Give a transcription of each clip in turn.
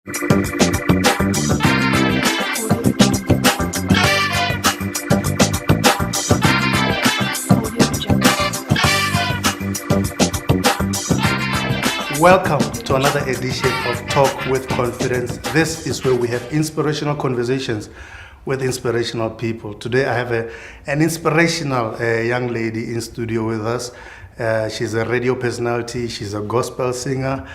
Welcome to another edition of Talk with Confidence. This is where we have inspirational conversations with inspirational people. Today I have an inspirational young lady in studio with us. She's a radio personality, she's a gospel singer,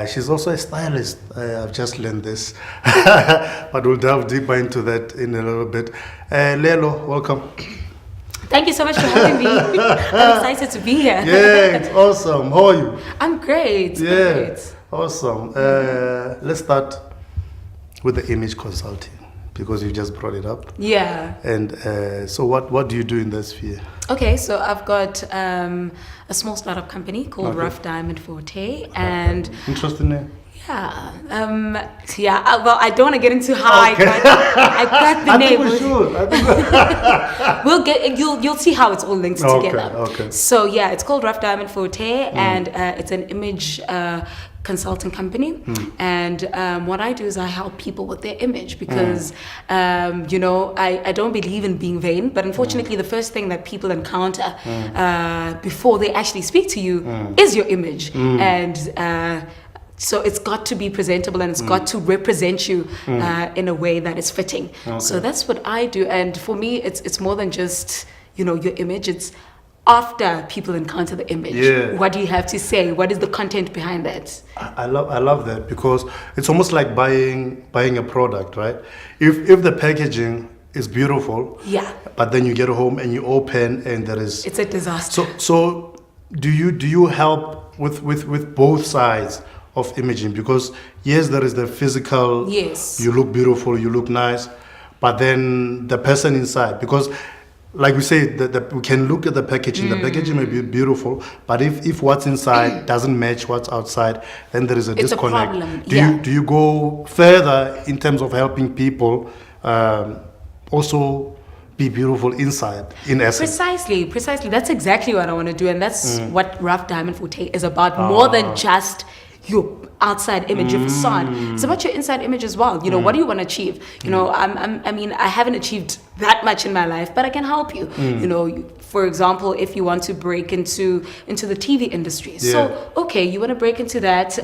she's also a stylist. I've just learned this, but we'll delve deeper into that in a little bit. Lelo, welcome. Thank you so much for having me. I'm excited to be here. Yeah, it's awesome. How are you? I'm great. Yeah, I'm great. Awesome. Let's start with the image consulting because you just brought it up. Yeah. And so what do you do in that sphere? Okay, so I've got a small startup company called Rough Diamond Forte, and interesting name. Yeah, well, I don't want to get into how I got the name. We'll get you'll see how it's all linked together. Okay. So yeah, it's called Rough Diamond Forte, and it's an image consulting company. And what I do is I help people with their image because I don't believe in being vain, but unfortunately the first thing that people encounter before they actually speak to you is your image. And so it's got to be presentable and it's got to represent you in a way that is fitting. Okay. So that's what I do. And for me, it's more than just, your image. It's after people encounter the image. Yeah. What do you have to say? What is the content behind that? I love that because it's almost like buying a product, right? If the packaging is beautiful, but then you get home and you open and it's a disaster. So do you help with both sides of imaging? Because yes, there is the physical, you look beautiful, you look nice, but then the person inside, because like we say, we can look at the packaging, the packaging may be beautiful, but if what's inside doesn't match what's outside, then there is a disconnect. A problem. Do you go further in terms of helping people also be beautiful inside, in essence? Precisely. That's exactly what I want to do, and that's what Rough Diamond Forte is about, more than just your outside image, your facade. It's about your inside image as well. What do you want to achieve? I haven't achieved that much in my life, but I can help you. For example, if you want to break into the TV industry. So, okay, you want to break into that.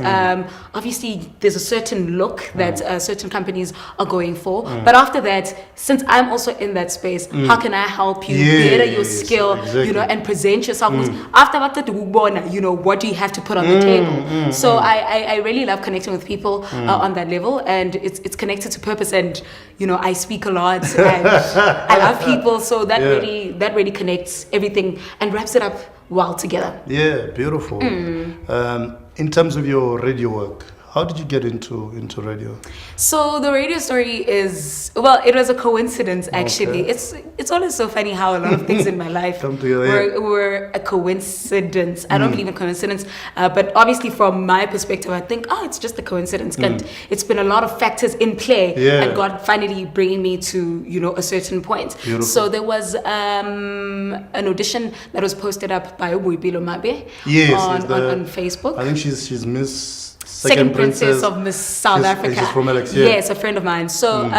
Obviously, there's a certain look that certain companies are going for. But after that, since I'm also in that space, how can I help you better your skill, and present yourself? After what do you have to put on the table? So I really love connecting with people on that level, and it's connected to purpose. And I speak a lot, and I love people, so that really connects everything and wraps it up well together. Yeah, beautiful. In terms of your radio work, how did you get into radio? So the radio story it was a coincidence actually. Okay. It's always so funny how a lot of things in my life come together. Were a coincidence. I don't believe in coincidence, but obviously from my perspective, I think, it's just a coincidence. And it's been a lot of factors in play, and God finally bringing me to a certain point. Beautiful. So there was an audition that was posted up by Nombulelo on Facebook. I think she's Miss Second Princess of Miss South Africa. She's from Alex, Yes, a friend of mine. So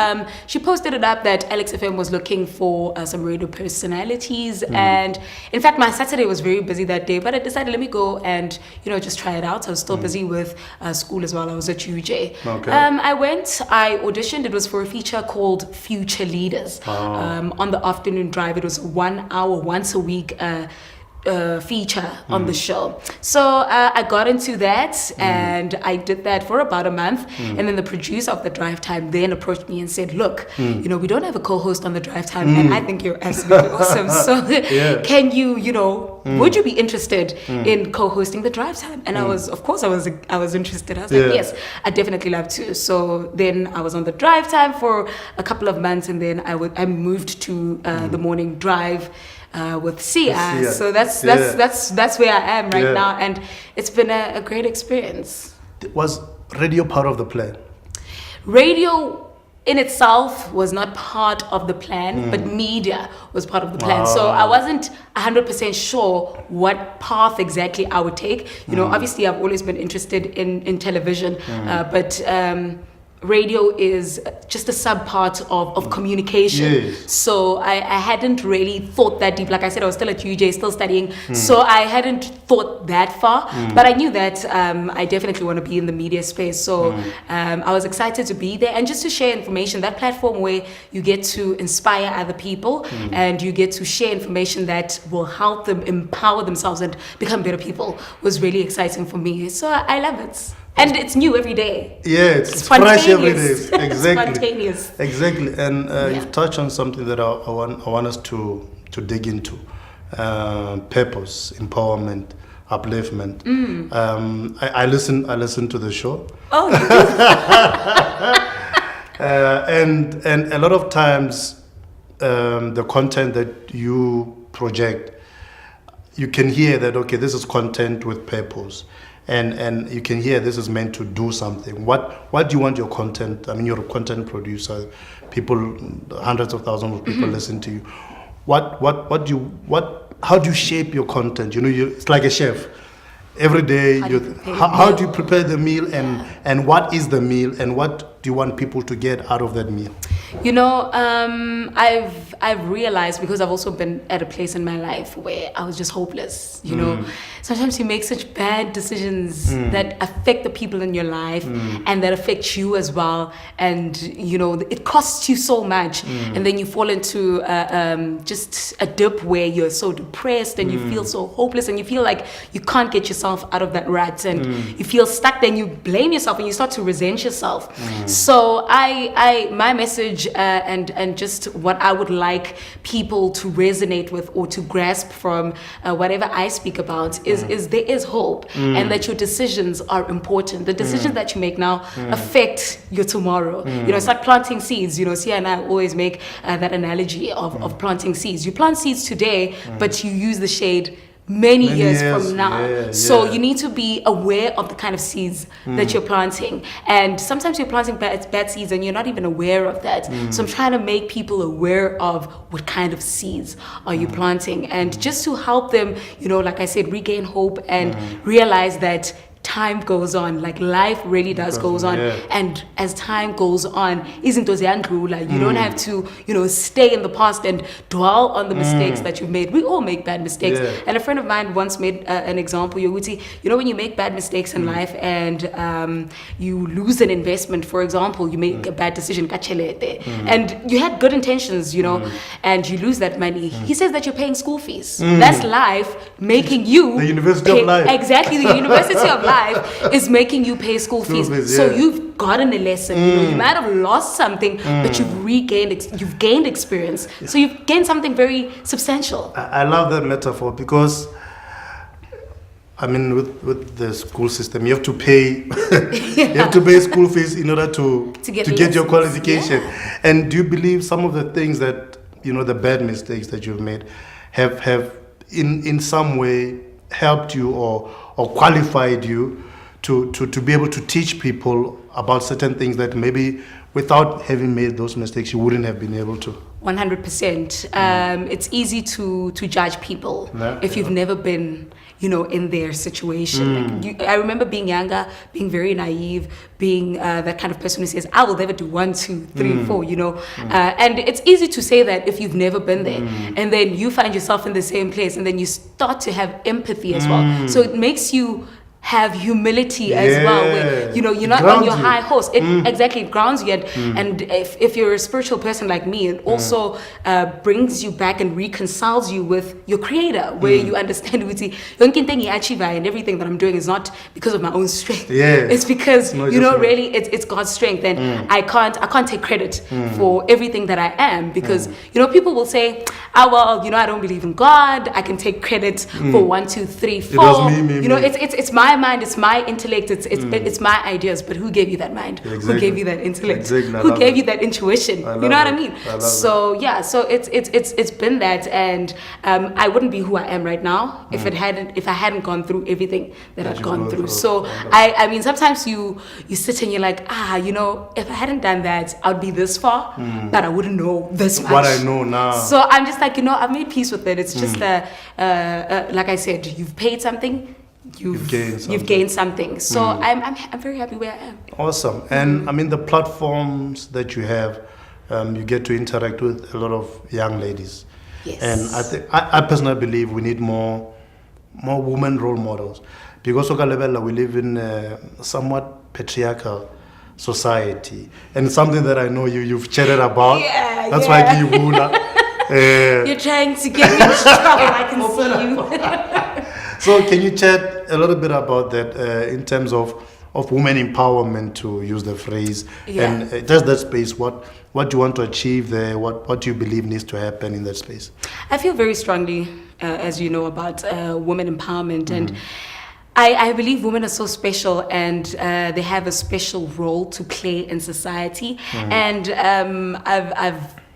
she posted it up that Alex FM was looking for some radio personalities. And in fact, my Saturday was very busy that day, but I decided, let me go and, just try it out. I was still busy with school as well. I was at UJ. Okay. I went, I auditioned. It was for a feature called Future Leaders. On the afternoon drive, it was a 1 hour, once a week feature on the show. So I got into that and I did that for about a month. And then the producer of the drive time then approached me and said, look, we don't have a co-host on the drive time and I think you're absolutely awesome. So can you, would you be interested in co-hosting the drive time? And I was interested. I was like, yes, I'd definitely love to. So then I was on the drive time for a couple of months and then I moved to the morning drive with Sia. So that's where I am right now, and it's been a great experience. Was radio part of the plan? Radio in itself was not part of the plan, but media was part of the plan. So I wasn't 100% sure what path exactly I would take. Obviously I've always been interested in television, but radio is just a sub part of communication. Yes. So I hadn't really thought that deep. Like I said, I was still at UJ, still studying. So I hadn't thought that far. But I knew that I definitely want to be in the media space. So I was excited to be there and just to share information. That platform where you get to inspire other people and you get to share information that will help them empower themselves and become better people was really exciting for me. So I love it. And it's new every day. Yeah, it's fresh every day. Exactly. Spontaneous. Exactly. And you've touched on something that I want us to dig into. Purpose, empowerment, upliftment. I listen to the show. Oh, you do? And a lot of times the content that you project, you can hear that, okay, this is content with purpose. And you can hear this is meant to do something. What do you want your content? I mean, you're a content producer. People, hundreds of thousands of people listen to you. How do you shape your content? You know, it's like a chef. Every day, how do you prepare the meal, and what is the meal, and what do you want people to get out of that meal? You know, I've realized, because I've also been at a place in my life where I was just hopeless. You know, sometimes you make such bad decisions that affect the people in your life and that affect you as well. And you know, it costs you so much, and then you fall into just a dip where you're so depressed and you feel so hopeless and you feel like you can't get yourself out of that rut and you feel stuck. Then you blame yourself and you start to resent yourself. So my message and just what I would like people to resonate with or to grasp from whatever I speak about is there is hope and that your decisions are important. The decisions that you make now affect your tomorrow. You know, it's like planting seeds. You know, Sia and I always make that analogy of planting seeds. You plant seeds today, but you use the shade many years from now. So you need to be aware of the kind of seeds that you're planting. And sometimes you're planting bad seeds and you're not even aware of that. So I'm trying to make people aware of what kind of seeds are you planting, and just to help them, you know, like I said, regain hope and realize that time goes on, like life really does goes on, and as time goes on, you don't have to, you know, stay in the past and dwell on the mistakes that you've made. We all make bad mistakes, and a friend of mine once made an example, Yoguti, you know, when you make bad mistakes in life and you lose an investment, for example, you make a bad decision, and you had good intentions, you know, and you lose that money. He says that you're paying school fees. That's life making you the university of life. Exactly, the university of life is making you pay school fees. So you've gotten a lesson. You know, you might have lost something, but you've gained experience. So you've gained something very substantial. I love that metaphor because, I mean, with the school system, you have to pay you have to pay school fees in order to get your qualification. And do you believe some of the things that, you know, the bad mistakes that you've made have in some way helped you or qualified you to be able to teach people about certain things that maybe without having made those mistakes you wouldn't have been able to? 100%. It's easy to judge people if you've never been, you know, in their situation. Like I remember being younger, being very naive, being that kind of person who says, I will never do 1, 2, 3, 4, you know. And it's easy to say that if you've never been there. And then you find yourself in the same place and then you start to have empathy as well. So it makes you have humility as well, where, you know, you're not on your high horse. It exactly grounds you, and if you're a spiritual person like me, it also brings you back and reconciles you with your creator, where you understand and everything that I'm doing is not because of my own strength. It's because, you know, really it's God's strength, and I can't take credit for everything that I am, because you know, people will say, well, you know, I don't believe in God, I can take credit for 1, 2, 3, 4. You know, it's my mind, it's my intellect, it's my ideas, but who gave you that mind? Who gave you that intellect? Who gave you that intuition? You know what I mean? So it's been that, and I wouldn't be who I am right now if I hadn't gone through everything that I've gone through. So I mean, sometimes you sit and you're like, you know, if I hadn't done that, I'd be this far, but I wouldn't know this much. What I know now. So I'm just like, you know, I've made peace with it. It's just like I said, you've paid something. you've gained gained something. So I'm very happy where I am. Awesome. And I mean, the platforms that you have, you get to interact with a lot of young ladies. Yes. And I personally believe we need more women role models, because we live in a somewhat patriarchal society, and it's something that I know you've chatted about. Yeah, that's why I give you You're trying to get me in trouble. I can see you. So can you chat a little bit about that in terms of women empowerment, to use the phrase, and just that space, what do you want to achieve there, what do you believe needs to happen in that space? I feel very strongly, as you know, about women empowerment, and I believe women are so special, and they have a special role to play in society. And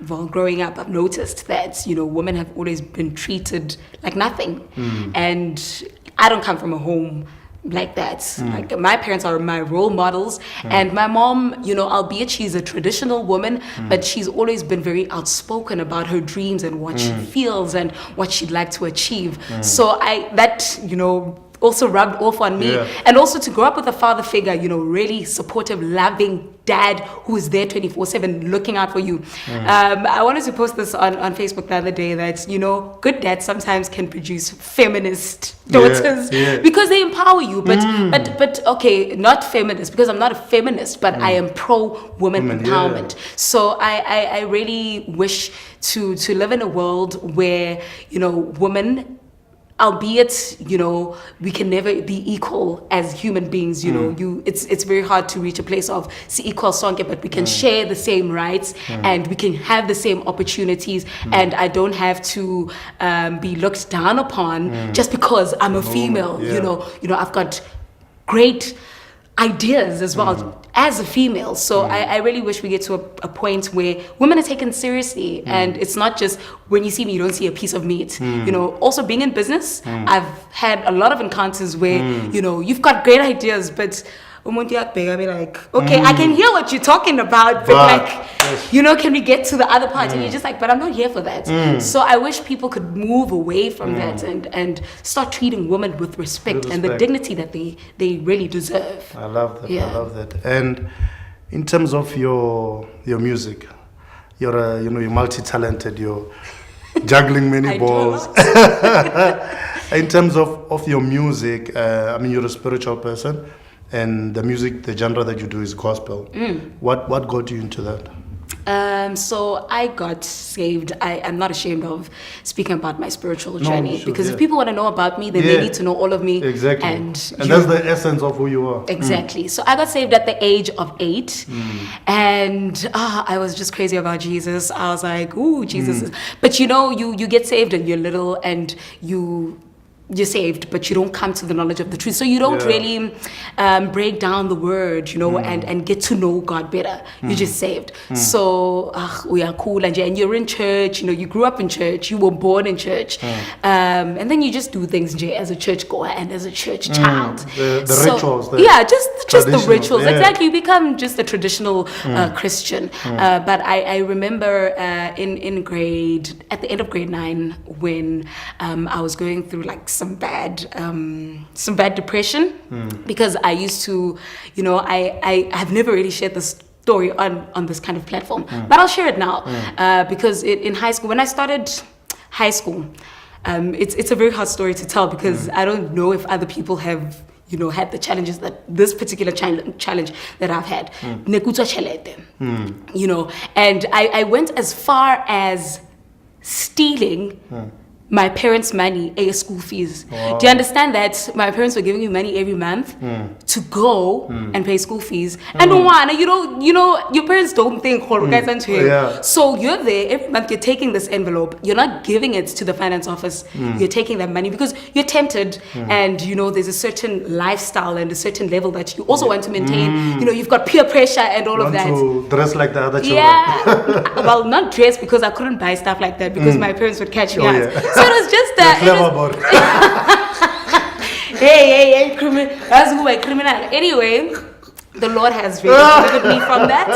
well, growing up, I've noticed that, women have always been treated like nothing. And I don't come from a home like that. Like, my parents are my role models, and my mom, albeit she's a traditional woman, but she's always been very outspoken about her dreams and what she feels and what she'd like to achieve. So that also rubbed off on me. And also to grow up with a father figure, really supportive, loving dad who is there 24/7 looking out for you. I wanted to post this on Facebook the other day that, good dads sometimes can produce feminist daughters because they empower you. But okay, not feminist, because I'm not a feminist, but I am pro women empowerment. So I really wish to live in a world where, women, albeit, we can never be equal as human beings, it's very hard to reach a place of equal sonke, but we can share the same rights and we can have the same opportunities, and I don't have to be looked down upon just because I'm a female. I've got great ideas as well as a female. So I really wish we get to a point where women are taken seriously, and it's not just when you see me, you don't see a piece of meat. Also being in business, I've had a lot of encounters where, you've got great ideas, but I'll be like, okay, I can hear what you're talking about, but can we get to the other part? And you're just like, but I'm not here for that. So I wish people could move away from that and start treating women with respect and the dignity that they really deserve. I love that. I love that. And in terms of your music, you're you're multi-talented. You're juggling many balls. In terms of your music, you're a spiritual person. And the music, the genre that you do is gospel. What got you into that? So I got saved. I'm not ashamed of speaking about my spiritual journey, because if people want to know about me, then they need to know all of me. Exactly. And that's the essence of who you are. Exactly. So I got saved at the age of 8, and I was just crazy about Jesus. I was like, ooh, Jesus. But you get saved and you're little, and you're saved, but you don't come to the knowledge of the truth. So you don't really break down the word, and get to know God better. You're just saved. So we are cool, and you're in church. You grew up in church. You were born in church, and then you just do things as a church goer and as a church child. The rituals. Just the rituals. Exactly. You become just a traditional Christian. But I remember at the end of grade 9, when I was going through some bad depression, because I used to, I have never really shared this story on this kind of platform, but I'll share it now, because in high school, when I started high school, it's a very hard story to tell, because I don't know if other people have had the challenges that this particular challenge that I've had. And I went as far as stealing my parents' money, school fees. Wow. Do you understand that my parents were giving me money every month to go and pay school fees? And your parents don't think so you're there every month, you're taking this envelope, you're not giving it to the finance office, you're taking that money because you're tempted, and there's a certain lifestyle and a certain level that you also want to maintain. You've got peer pressure and all of that. To dress like the other children. Yeah. Well, not dress, because I couldn't buy stuff like that, because my parents would catch me out. So it was just that. Hey, criminal. That's who I criminal. Anyway, the Lord has really delivered me from that.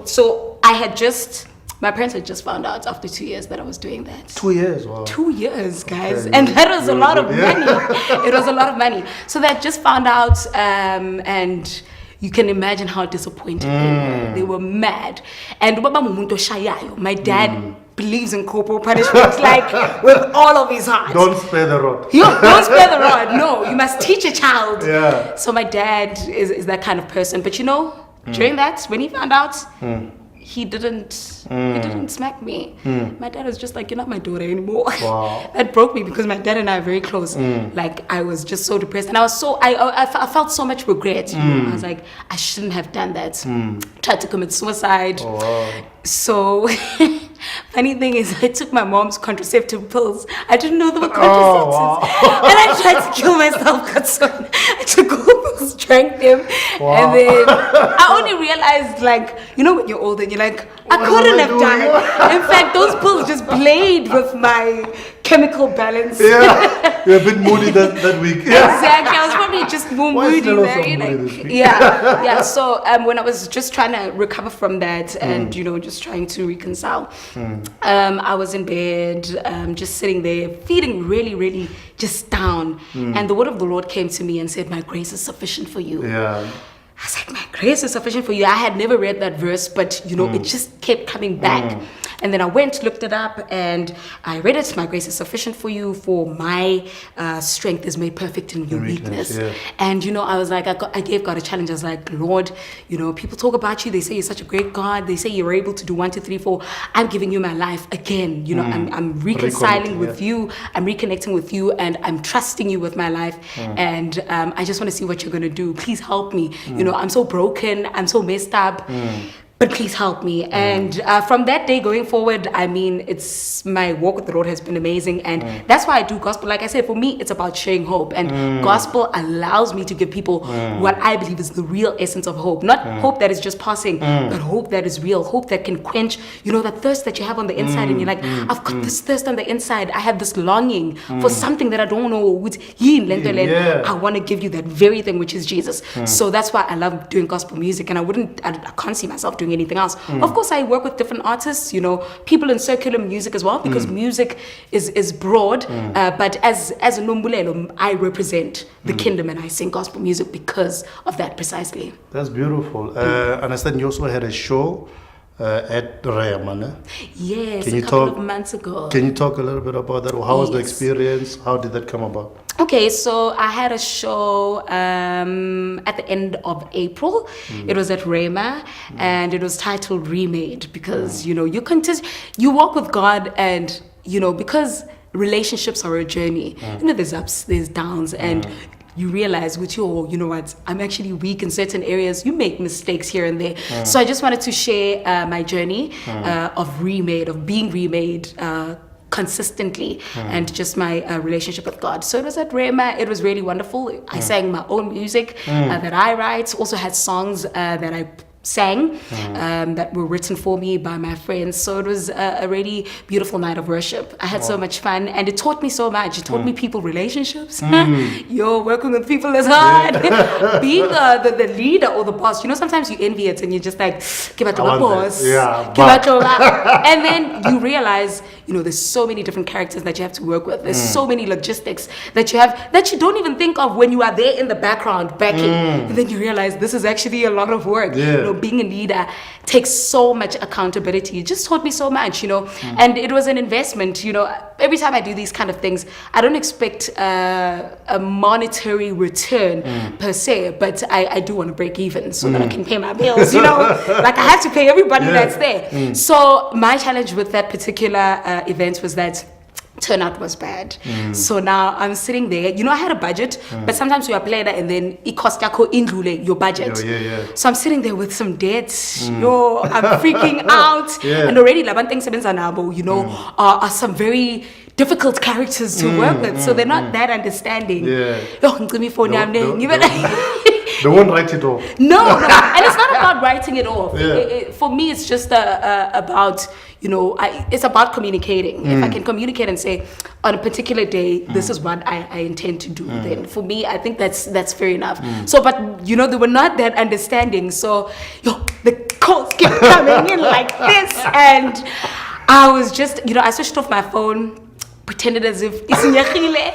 So I had just My parents had just found out after 2 years that I was doing that. 2 years, wow. 2 years, guys. Okay. And that was a lot of Yeah. money. It was a lot of money. So they had just found out, and you can imagine how disappointed they were. They were mad. And my dad believes in corporal punishment, like with all of his heart. Don't spare the rod. Don't spare the rod. No, you must teach a child. Yeah. So my dad is that kind of person. But during that, when he found out, he didn't smack me. My dad was just like, you're not my daughter anymore. Wow. That broke me because my dad and I are very close. Like, I was just so depressed, and I felt so much regret. I was like, I shouldn't have done that. Tried to commit suicide. Oh, wow. So funny thing is, I took my mom's contraceptive pills. I didn't know they were contraceptives. Oh, wow. And I tried to kill myself. I took all pills, drank them, Wow. and then I only realized, like, when you're older and you're like, I What couldn't am I have died. In fact, those pills just played with my chemical balance. Yeah, you're a bit moody that week. Yeah. Exactly. I was probably just more Why is moody Lelo there. so you moody know, this week? yeah. So when I was just trying to recover from that and just trying to reconcile, I was in bed, just sitting there, feeling really, really just down. And the word of the Lord came to me and said, "My grace is sufficient for you." Yeah. I was like, my grace is sufficient for you. I had never read that verse, but it just kept coming back. And then I went, looked it up, and I read it. My grace is sufficient for you, for my strength is made perfect in your weakness. Yeah. And I was like, I gave God a challenge. I was like, Lord, people talk about you. They say you're such a great God. They say you're able to do 1, 2, 3, 4. I'm giving you my life again. I'm reconciling with you. I'm reconnecting with you, and I'm trusting you with my life. And I just want to see what you're going to do. Please help me. I'm so broken. I'm so messed up. But please help me. And from that day going forward, it's my walk with the Lord has been amazing. And that's why I do gospel. Like I said, for me, it's about sharing hope. And gospel allows me to give people what I believe is the real essence of hope. Not hope that is just passing, but hope that is real. Hope that can quench, that thirst that you have on the inside. And you're like, I've got this thirst on the inside. I have this longing for something that I don't know. Yeah. I want to give you that very thing, which is Jesus. So that's why I love doing gospel music. And I can't see myself doing anything else. Of course, I work with different artists, people in circular music as well, because music is broad. But as a Nombulelo, I represent the kingdom, and I sing gospel music because of that precisely. That's beautiful. I understand you also had a show at Rhema. Yes, Can a you couple talk- of months ago. Can you talk a little bit about that? How was the Yes. experience? How did that come about? Okay, so I had a show at the end of April. It was at Rhema, and it was titled Remade, because you walk with God, and because relationships are a journey. There's ups, there's downs, and you realize with I'm actually weak in certain areas. You make mistakes here and there. So I just wanted to share my journey of being remade consistently, and just my relationship with God. So it was at Rhema. It was really wonderful. I sang my own music that I write. Also had songs that I sang that were written for me by my friends. So it was a really beautiful night of worship. I had so much fun, and it taught me so much. It taught me people relationships. Working with people is hard. Being the leader or the boss, sometimes you envy it, and you're just like, give it to my boss. And then you realize, there's so many different characters that you have to work with. There's so many logistics that you have that you don't even think of when you are there in the background backing. And then you realize this is actually a lot of work. Being a leader takes so much accountability. It just taught me so much, and it was an investment. Every time I do these kind of things, I don't expect a monetary return per se, but I do want to break even so that I can pay my bills, like I have to pay everybody that's there. So my challenge with that particular event was that turnout was bad. So now I'm sitting there. I had a budget, but sometimes you are playing that and then it costs your budget. So I'm sitting there with some debts. I'm freaking out. And already Labanting Sebenza are some very difficult characters to work with. So they're not that understanding. They won't write it off. No, and it's not about writing it off. For me, it's just about, it's about communicating. If I can communicate and say, on a particular day, this is what I intend to do, then for me, I think that's fair enough. So, but, they were not that understanding. So, the calls kept coming in like this. And I was just, I switched off my phone, pretended as if it's nyakile.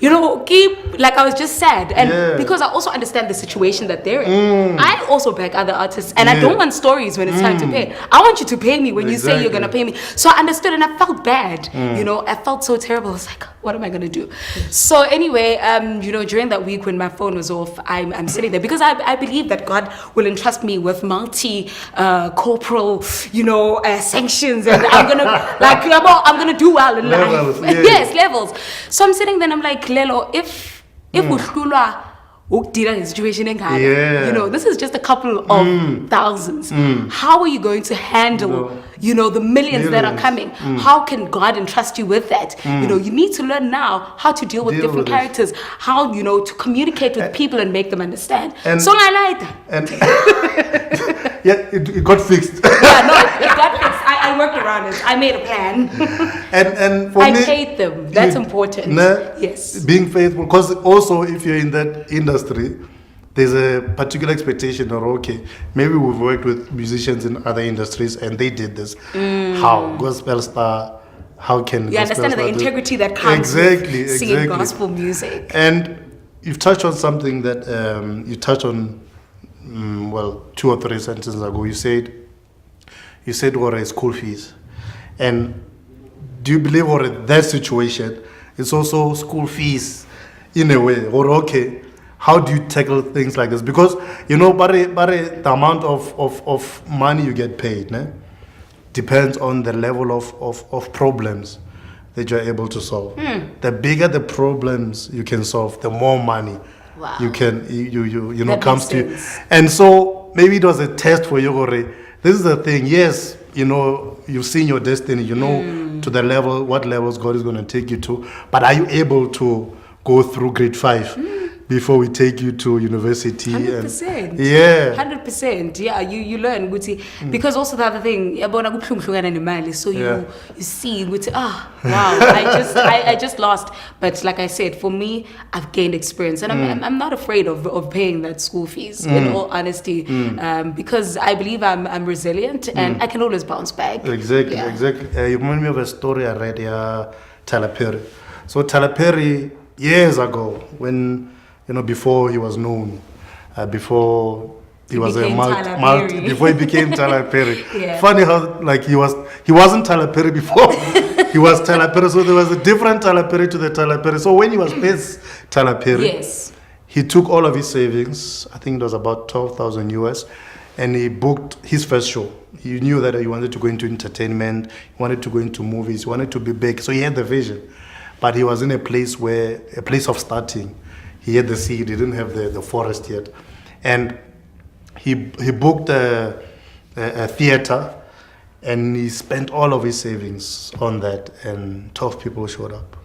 I was just sad. And because I also understand the situation that they're in. I also back other artists. And I don't want stories when it's time to pay. I want you to pay me when you say you're going to pay me. So I understood and I felt bad. I felt so terrible. I was like, what am I going to do? So anyway, during that week when my phone was off, I'm sitting there because I believe that God will entrust me with multi-corporal, sanctions. And I'm going to, I'm going to do well in life. Yes, levels. So I'm sitting there and I'm like, Lelo, if uhlulwa ukudila the situation engaka, this is just a couple of thousands. How are you going to handle, the millions that are coming? How can God entrust you with that? You need to learn now how to deal with different characters, how, to communicate with people and make them understand. And, so I like that. And it got fixed. It got fixed. I worked around it. I made a plan. and for me, I paid them. That's important. Yes. Being faithful, because also if you're in that industry, there's a particular expectation or okay, maybe we've worked with musicians in other industries and they did this. How? Gospel star, how can you understand the integrity that comes with singing gospel music? And you've touched on something that you touched on 2 or 3 sentences ago. You said what are school fees, and do you believe or that situation it's also school fees in a way, or okay, how do you tackle things like this? Because but the amount of money you get paid depends on the level of problems that you're able to solve. The bigger the problems you can solve, the more money you can that comes to you. And so maybe it was a test for you, Gore. This is the thing. Yes, you've seen your destiny. To the level, what levels God is going to take you to. But are you able to go through grade 5 before we take you to university? 100%. 100%. Yeah, you learn, because also the other thing, so you see, wow, I just lost. But like I said, for me, I've gained experience, and I'm not afraid of paying that school fees. In all honesty, because I believe I'm resilient and I can always bounce back. Exactly. You remind me of a story I read here, Tyler Perry. So Tyler Perry, years ago, when before he was known, before he was before he became Tyler Perry. Funny how he wasn't Tyler Perry before. He was Tyler Perry, so there was a different Tyler Perry to the Tyler Perry. So when he was first Tyler Perry, he took all of his savings. I think it was about 12,000 US, and he booked his first show. He knew that he wanted to go into entertainment, he wanted to go into movies, he wanted to be big. So he had the vision, but he was in a place of starting. He had the seed, he didn't have the forest yet. And he booked a theater, and he spent all of his savings on that, and 12 people showed up.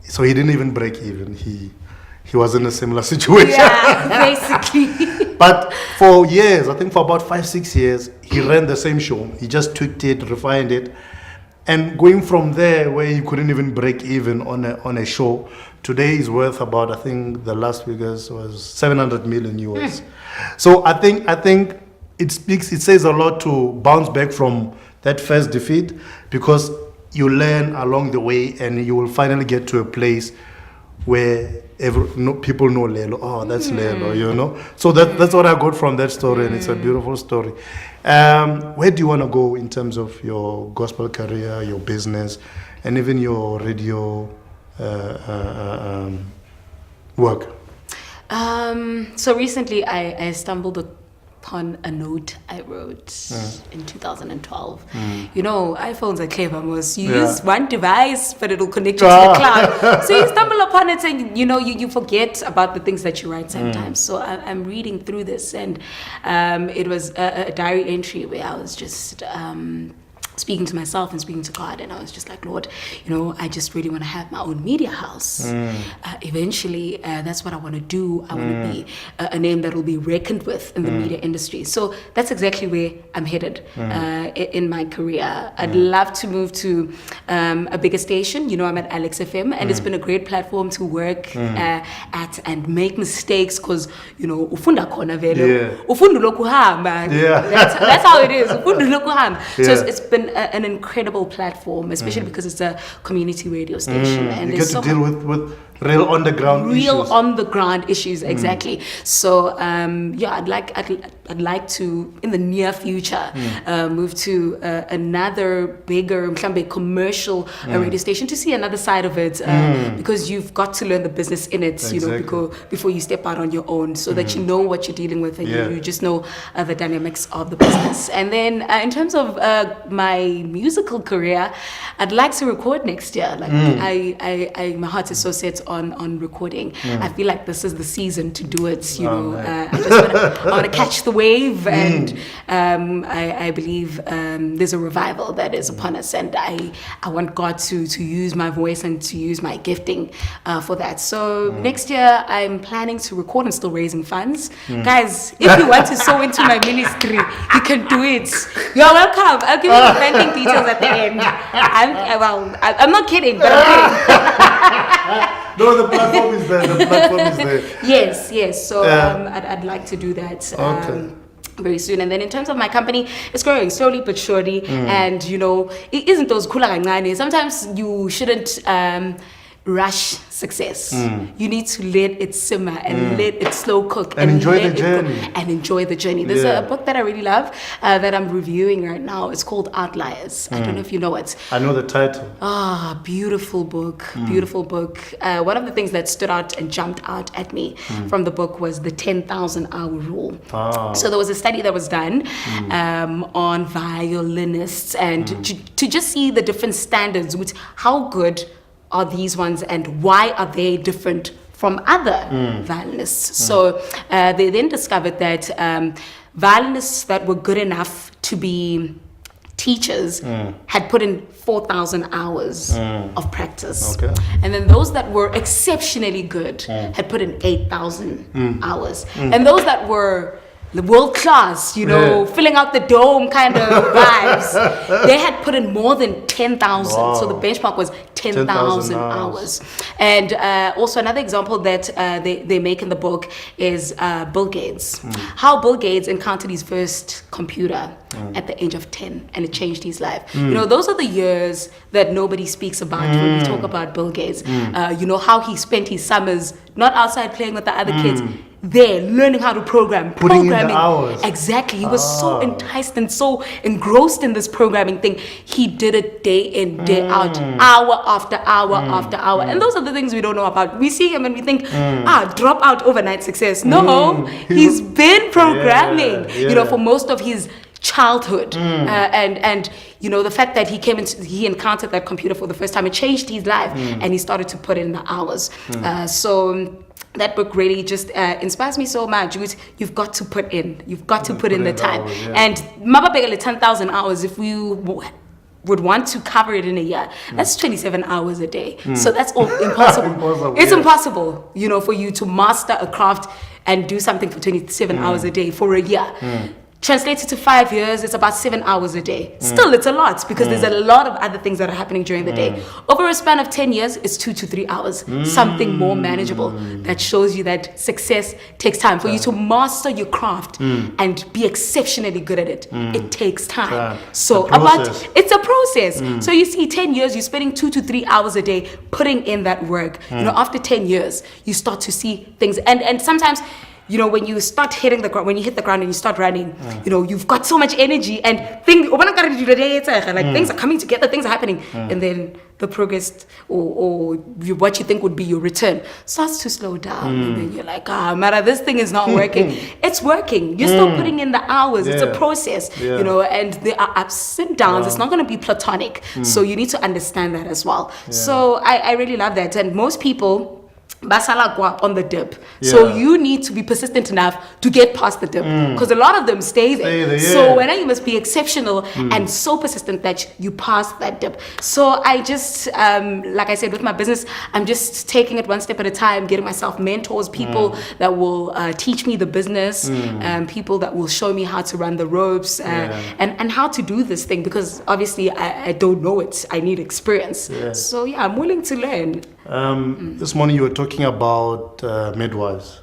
So he didn't even break even. He was in a similar situation. Yeah, basically. But for years, I think for about 5-6 years, he ran the same show. He just tweaked it, refined it. And going from there, where he couldn't even break even on a show, today is worth about, I think the last figures was 700 million US. So I think it says a lot to bounce back from that first defeat, because you learn along the way, and you will finally get to a place where people know Lelo. Oh, that's Lelo, So that's what I got from that story, and it's a beautiful story. Where do you want to go in terms of your gospel career, your business, and even your radio work? So recently I stumbled upon a note I wrote in 2012. iPhones are clever, most. You use one device, but it'll connect you to the cloud. So you stumble upon it, and you forget about the things that you write sometimes. So I'm reading through this, and it was a diary entry where I was just speaking to myself and speaking to God, and I was just like, Lord, I just really want to have my own media house. Eventually, that's what I want to do. I want to be a name that will be reckoned with in the media industry. So that's exactly where I'm headed in my career. I'd love to move to a bigger station. I'm at Alex FM, and it's been a great platform to work at and make mistakes, because ufunda khona vele, ufunda lokhu hamba. That's how it is. Ufunda lokhu hamba. So it's been an incredible platform, especially because it's a community radio station, and you get to deal with real on the ground issues. Exactly. So I'd like to, in the near future, move to another bigger commercial radio station, to see another side of it, because you've got to learn the business in it, before you step out on your own, so that you know what you're dealing with, and you just know the dynamics of the business. And then in terms of my musical career, I'd like to record next year. Like my heart is so set on recording. I feel like this is the season to do it. I want to catch the wave, and I believe there's a revival that is upon us, and I want God to use my voice and to use my gifting for that. So next year I'm planning to record and still raising funds. Guys, if you want to sow into my ministry, you can do it. You're welcome. I'll give you the banking details at the end. I'm not kidding, but I'm kidding. No, the platform is there. Yes. So I'd like to do that. Very soon. And then in terms of my company, it's growing slowly but surely. And it isn't those kula kancane. Sometimes you shouldn't rush success. You need to let it simmer and let it slow cook and enjoy the journey. There's a book that I really love that I'm reviewing right now. It's called Outliers. I don't know if you know it. I know the title. Beautiful book. Beautiful book. One of the things that stood out and jumped out at me from the book was the 10,000 hour rule. So there was a study that was done on violinists, and to just see the different standards, with how good are these ones and why are they different from other violinists. So they then discovered that violinists that were good enough to be teachers had put in 4,000 hours of practice. And then those that were exceptionally good had put in 8,000 hours. And those that were the world class, filling out the dome kind of vibes, they had put in more than 10,000. So the benchmark was 10,000 hours. And also another example that they make in the book is Bill Gates. How Bill Gates encountered his first computer at the age of 10, and it changed his life. Those are the years that nobody speaks about when we talk about Bill Gates. How he spent his summers not outside playing with the other kids, there learning how to programming. In the hours. Exactly. He was so enticed and so engrossed in this programming thing. He did it day in, day out, hour after hour after hour. And those are the things we don't know about. We see him and we think, drop out overnight success. No, he's been programming, for most of his childhood. And the fact that he encountered that computer for the first time, it changed his life, and he started to put in the hours. So that book really just inspires me so much. You've got to put in. You've got to put in the time. And mababegale 10,000 hours, if we would want to cover it in a year, that's 27 hours a day. So that's all impossible. It's impossible, for you to master a craft and do something for 27 hours a day for a year. Translated to 5 years, it's about 7 hours a day. Still, it's a lot, because there's a lot of other things that are happening during the day. Over a span of 10 years, it's 2 to 3 hours, something more manageable. That shows you that success takes time. For you to master your craft and be exceptionally good at it, it takes time. So it's a process. So you see, 10 years, you're spending 2 to 3 hours a day putting in that work. After 10 years, you start to see things. And sometimes, when you start hitting the ground, when you hit the ground and you start running, you've got so much energy and things are coming together, things are happening. And then the progress or what you think would be your return starts to slow down. And then you're like, Mara, this thing is not working. It's working. You're still putting in the hours. It's a process, and there are ups and downs. It's not going to be platonic. So you need to understand that as well. So I really love that. And most people basalagwa on the dip. So you need to be persistent enough to get past the dip, because a lot of them stay there. So when you must be exceptional and so persistent that you pass that dip. So I just, like I said, with my business, I'm just taking it one step at a time, getting myself mentors, people that will teach me the business, people that will show me how to run the ropes, and how to do this thing, because obviously I don't know it. I need experience. So yeah, I'm willing to learn. This morning you were talking about midwives,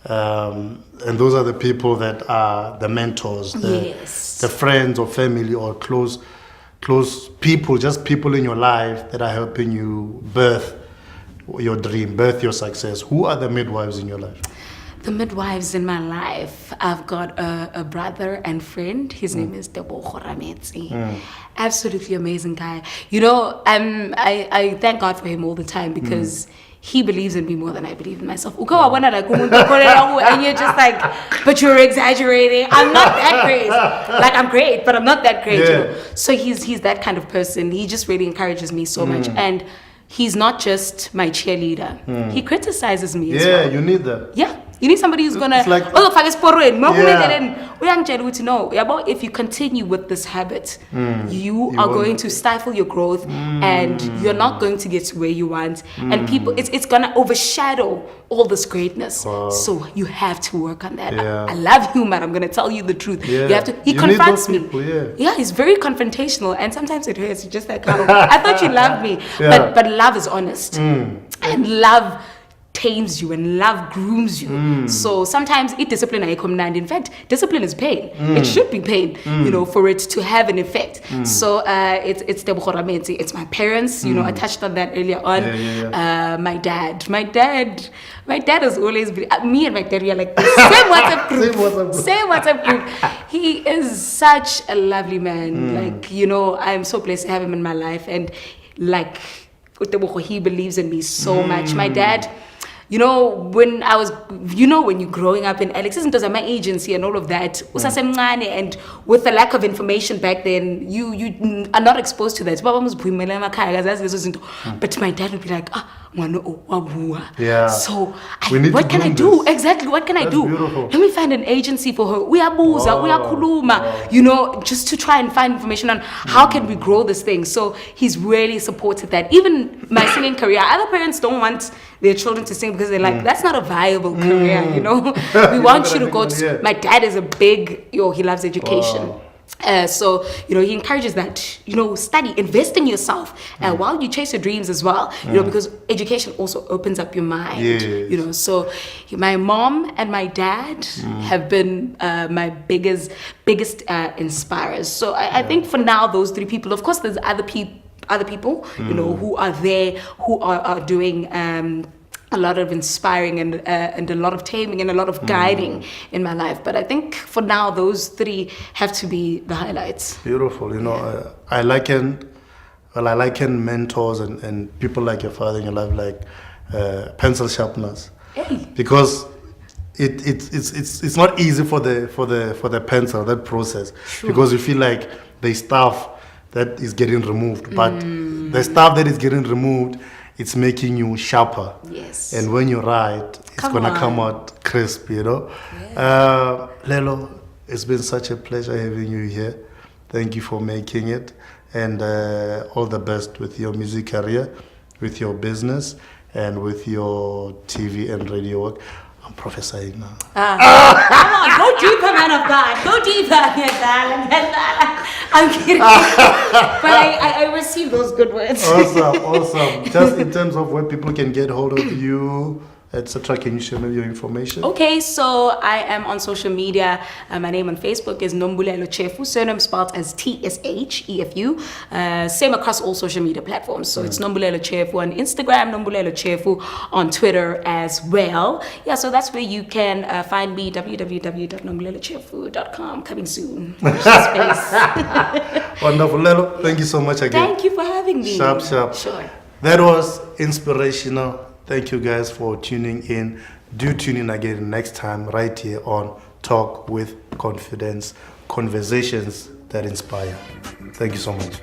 and those are the people that are the mentors, the friends or family or close people, just people in your life that are helping you birth your dream, birth your success. Who are the midwives in your life? The midwives in my life, I've got a brother and friend. His name is Nombulelo Tshefu. Absolutely amazing guy. You know, I thank God for him all the time, because he believes in me more than I believe in myself. And you're just like, but you're exaggerating. I'm not that great. Like, I'm great, but I'm not that great. You know? So he's that kind of person. He just really encourages me so much. And he's not just my cheerleader. He criticizes me as well. Yeah, you need that. Yeah. You need somebody who's gonna, like, no, if you continue with this habit, you are going to stifle your growth, and you're not going to get to where you want, and people, it's gonna overshadow all this greatness. So you have to work on that. I love you, man. I'm gonna tell you the truth. You have to. He confronts me. He's very confrontational, and sometimes it hurts. You're just like, I thought you loved me, but love is honest, and love tames you, and love grooms you. So sometimes it discipline. In fact, discipline is pain. It should be pain, you know, for it to have an effect. So it's it's my parents. You know, I touched on that earlier on. My dad has always been, me and my dad, we are like this. Same WhatsApp group. He is such a lovely man. Like, you know, I'm so blessed to have him in my life, and like, he believes in me so much. My dad, you know, when you're growing up in Alex, isn't my agency and all of that, and with the lack of information back then, you are not exposed to that. But my dad would be like, so what can I do? Exactly, what can I do? Beautiful. Let me find an agency for her. You know, just to try and find information on how can we grow this thing. So he's really supported that. Even my singing career, other parents don't want their children to sing because they're like, that's not a viable career, you know. We want you to go to. My dad is a big, he loves education. So, you know, he encourages that, you know, study, invest in yourself while you chase your dreams as well, you know, because education also opens up your mind, you know. So my mom and my dad have been my biggest inspirers. So I think for now, those three people, of course, there's other people, you know, who are there, who are doing a lot of inspiring and a lot of taming and a lot of guiding in my life. But I think for now, those three have to be the highlights. Beautiful. You know, I liken mentors and people like your father in your life like pencil sharpeners, because it's not easy for the pencil, that process, because you feel like there's stuff that is getting removed, but the stuff that is getting removed, it's making you sharper. Yes. And when you write, it's going to come out crisp, you know. Lelo, it's been such a pleasure having you here. Thank you for making it. And all the best with your music career, with your business, and with your TV and radio work. I'm prophesying now. Come on, go deeper, man of God. Go deeper. I'm kidding. But I received those good words. Awesome. Just in terms of where people can get hold of you, etc., can you share maybe your information? Okay, so I am on social media. My name on Facebook is Nombulelo Tshefu, surname spelled as Tshefu. Same across all social media platforms. So it's Nombulelo Tshefu on Instagram, Nombulelo Tshefu on Twitter as well. Yeah, so that's where you can find me, www.nombulelotshefu.com, coming soon. Wonderful. Lelo, thank you so much again. Thank you for having me. Sharp. Sure. That was inspirational. Thank you guys for tuning in. Do tune in again next time right here on Talk with Confidence, conversations that inspire. Thank you so much.